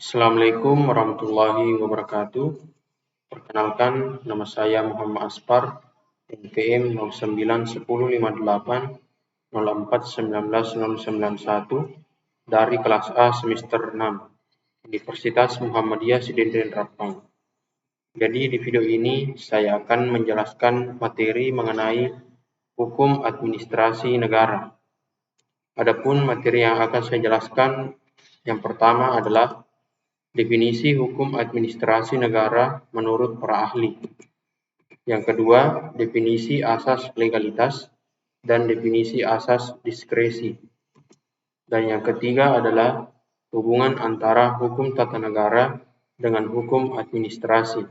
Assalamualaikum warahmatullahi wabarakatuh. Perkenalkan, nama saya Muhammad Aspar, NPM 091058041991 dari kelas A semester 6, Universitas Muhammadiyah Sidin Rapang. Jadi di video ini saya akan menjelaskan materi mengenai hukum administrasi negara. Adapun materi yang akan saya jelaskan yang pertama adalah definisi hukum administrasi negara menurut para ahli. Yang kedua, definisi asas legalitas dan definisi asas diskresi. Dan yang ketiga adalah hubungan antara hukum tata negara dengan hukum administrasi.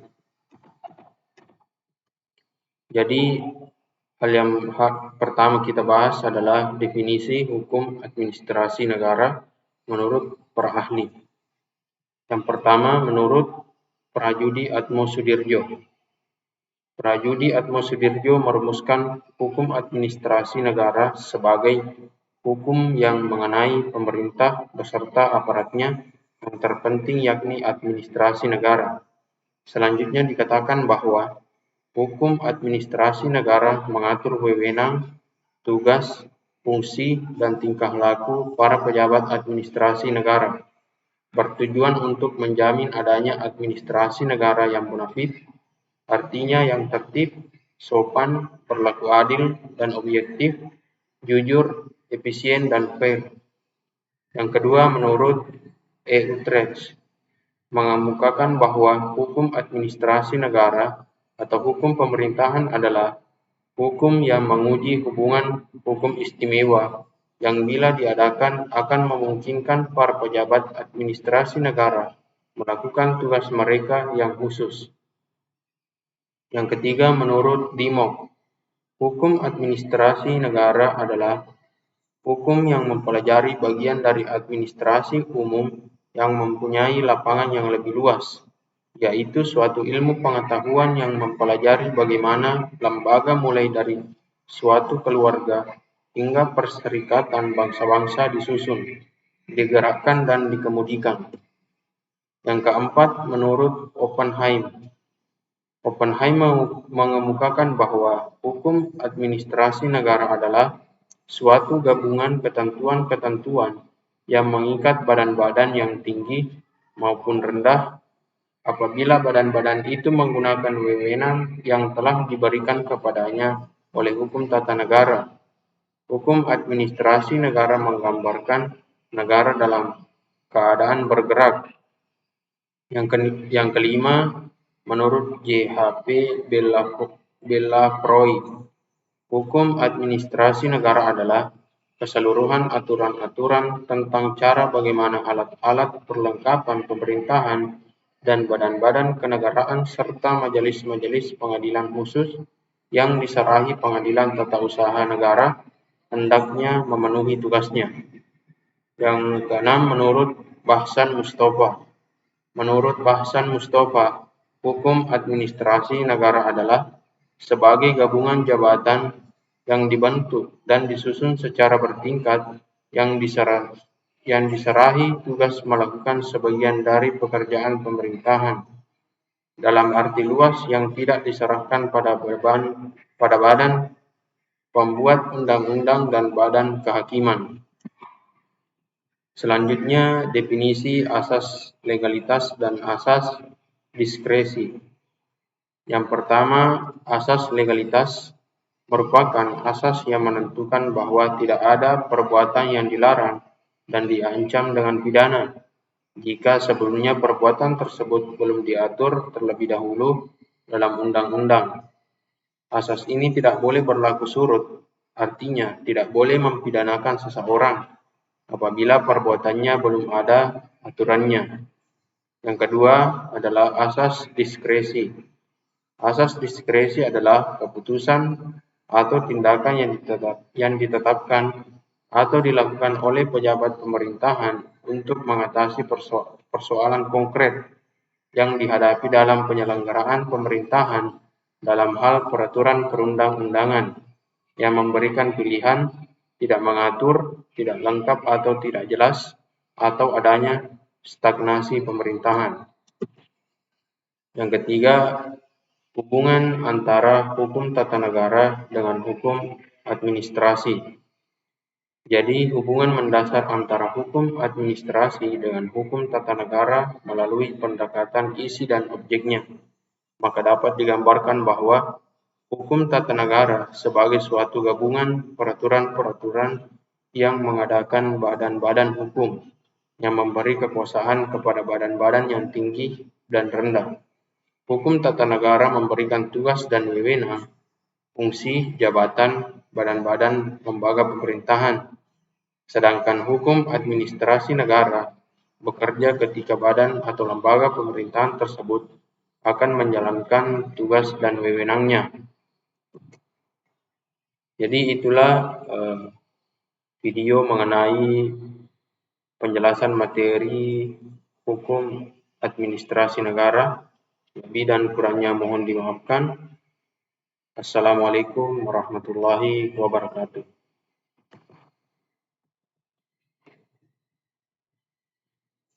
Jadi, hal yang pertama kita bahas adalah definisi hukum administrasi negara menurut para ahli. Yang pertama, menurut Prajudi Atmosudirjo. Prajudi Atmosudirjo merumuskan hukum administrasi negara sebagai hukum yang mengenai pemerintah beserta aparatnya yang terpenting yakni administrasi negara. Selanjutnya dikatakan bahwa hukum administrasi negara mengatur wewenang, tugas, fungsi, dan tingkah laku para pejabat administrasi negara, bertujuan untuk menjamin adanya administrasi negara yang bonafit, artinya yang tertib, sopan, berlaku adil dan objektif, jujur, efisien, dan fair. Yang kedua, menurut E. Utrecht, mengemukakan bahwa hukum administrasi negara atau hukum pemerintahan adalah hukum yang menguji hubungan hukum istimewa yang bila diadakan akan memungkinkan para pejabat administrasi negara melakukan tugas mereka yang khusus. Yang ketiga, menurut Dimok, hukum administrasi negara adalah hukum yang mempelajari bagian dari administrasi umum yang mempunyai lapangan yang lebih luas, yaitu suatu ilmu pengetahuan yang mempelajari bagaimana lembaga mulai dari suatu keluarga hingga perserikatan bangsa-bangsa disusun, digerakkan, dan dikemudikan. Yang keempat, menurut Oppenheim mengemukakan bahwa hukum administrasi negara adalah suatu gabungan ketentuan-ketentuan yang mengikat badan-badan yang tinggi maupun rendah apabila badan-badan itu menggunakan wewenang yang telah diberikan kepadanya oleh hukum tata negara. Hukum administrasi negara menggambarkan negara dalam keadaan bergerak. Yang kelima, menurut J.H.P. Bellafroid, hukum administrasi negara adalah keseluruhan aturan-aturan tentang cara bagaimana alat-alat perlengkapan pemerintahan dan badan-badan kenegaraan serta majelis-majelis pengadilan khusus yang diserahi pengadilan tata usaha negara hendaknya memenuhi tugasnya. Yang keenam, menurut Bahsan Mustafa. Menurut Bahsan Mustafa, hukum administrasi negara adalah sebagai gabungan jabatan yang dibentuk dan disusun secara bertingkat yang diserahi tugas melakukan sebagian dari pekerjaan pemerintahan dalam arti luas yang tidak diserahkan pada badan pembuat undang-undang dan badan kehakiman. Selanjutnya, definisi asas legalitas dan asas diskresi. Yang pertama, asas legalitas merupakan asas yang menentukan bahwa tidak ada perbuatan yang dilarang dan diancam dengan pidana jika sebelumnya perbuatan tersebut belum diatur terlebih dahulu dalam undang-undang. Asas ini tidak boleh berlaku surut, artinya tidak boleh mempidanakan seseorang apabila perbuatannya belum ada aturannya. Yang kedua adalah asas diskresi. Asas diskresi adalah keputusan atau tindakan yang ditetapkan atau dilakukan oleh pejabat pemerintahan untuk mengatasi persoalan konkret yang dihadapi dalam penyelenggaraan pemerintahan dalam hal peraturan perundang-undangan yang memberikan pilihan, tidak mengatur, tidak lengkap atau tidak jelas, atau adanya stagnasi pemerintahan. Yang ketiga, hubungan antara hukum tata negara dengan hukum administrasi. Jadi, hubungan mendasar antara hukum administrasi dengan hukum tata negara melalui pendekatan isi dan objeknya. Maka dapat digambarkan bahwa hukum tata negara sebagai suatu gabungan peraturan-peraturan yang mengadakan badan-badan hukum yang memberi kekuasaan kepada badan-badan yang tinggi dan rendah. Hukum tata negara memberikan tugas dan wewenang, fungsi, jabatan, badan-badan lembaga pemerintahan. Sedangkan hukum administrasi negara bekerja ketika badan atau lembaga pemerintahan tersebut akan menjalankan tugas dan wewenangnya. Jadi itulah video mengenai penjelasan materi hukum administrasi negara. Lebih dan kurangnya mohon dimaafkan. Assalamualaikum warahmatullahi wabarakatuh.